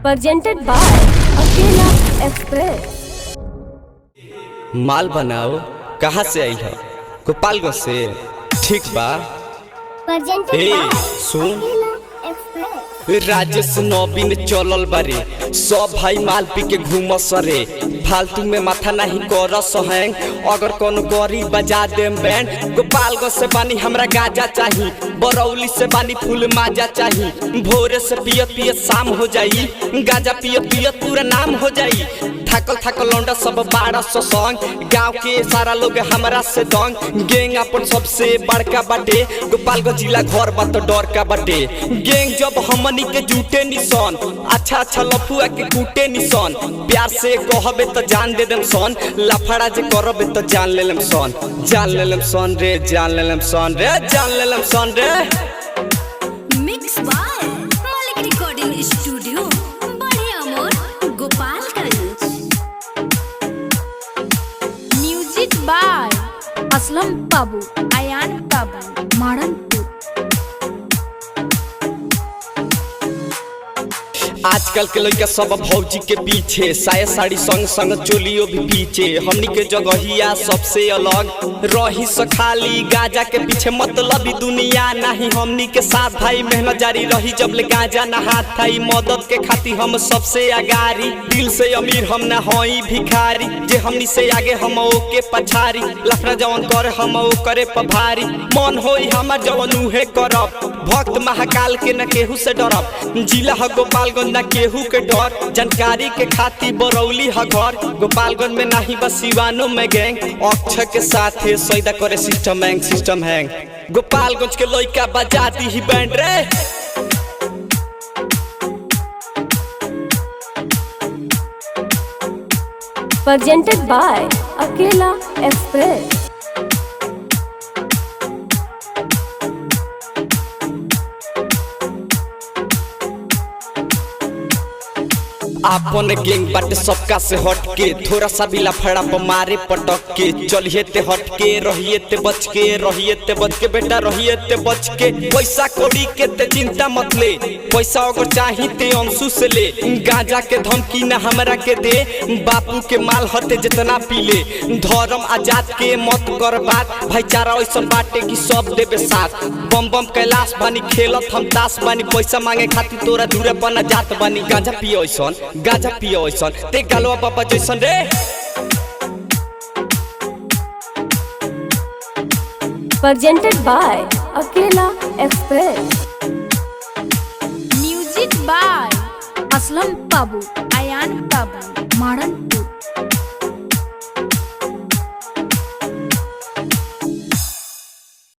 presented by अकेला express. माल बनाओ कहाँ से आई है? गोपालगंज से। ठीक बा। सुन राजेश नवीन चलल बारे सब भाई माल पी के घूम सरे फालतू में माथा नहीं कर सहैंग अगर कोनो गरीब बजा दे बैंड। गोपालगंज से बानी हमरा गाजा चाही, बरौली से बानी फूल माजा चाही। भोरे से पियत पियत शाम हो जाई, गाजा पियत पियत पूरा नाम हो जाई। थकल थकल लौंडा सब 1200 संग गाँव के सारा लोग हमरा से दंग। गैंग अपन सबसे बड़का बाटे, गोपालगंज जिला घर बा तो डर का बाटे। गैंग जब हमनी के जूटे निशान, अच्छा अच्छा लफुआ के कूटे निशान। प्यार से कहबे तो जान दे देम सन, लफड़ा जे करबे तो जान ले लेम सन। जान ले लेम सन रे, जान ले लेम सन रे, जान ले लेम सन रे। मिक्स बाय मालिक रिकॉर्डिंग स्टूडियो बढ़िया मोर गोपालगंज। म्यूजिक बाय असलम बाबू, अयान बाबू, मारनपुर। आजकल के लड़का सब भौजी के पीछे, साया साड़ी संग संग चोलियो भी पीछे। हमनी के जगहिया सबसे अलग रही सखाली गाजा के पीछे मतलबी दुनिया नहीं। हमनी के साथ भाई मेहनत जारी रही जब ले गाजा ना हाथ थाई। मदद के खातिर हम सबसे आगारी, दिल से अमीर हम ना होई भिखारी। जे हमनी से आगे हम ओके पछारी, लफड़ा जवन करे हम ओ करे पभारी। मन होई हमर जवन उहे करब, भक्त महाकाल के न केहू से डरब। जिला ह गोपालगंज ना केहू के डर, जानकारी के खातिर बरौली ह घर। गोपालगंज में नहीं बस सिवानो में गैंग, अक्षय के साथ सौदा करे system hang system hang. Gopalganj के लइका बजा दी ही बैंड रे। presented by अकेला एक्सप्रेस। आपन गैंग बाटे सबका से हटके, थोड़ा सा भी लफड़ा पर मारे पटक के। चलिए ते हटके, रहिए ते बच के, रहिए ते बच के बेटा, रहिए ते बच के। पैसा कौड़ी के ते चिंता मत ले, पैसा अगर चाही ते अंशु से ले। गांजा के धमकी ना हमरा के दे, बापू के माल हते जितना पी ले। धर्म आजाद के मत कर बात, भाईचारा ऐसा बाटे कि सब देवे साथ। बम बम कैलाश बानी खेलत हम ताश बानी, पैसा मांगे खातिर तोरा दूर बना जात बानी। गांजा पियो ऐसन, गाजा पियो ऐसन, ते गालवा बाबा जैसन रे। presented by अकेला एक्सप्रेस। म्यूजिक बाय असलम बाबू, अयान बाबू, मारनपुर।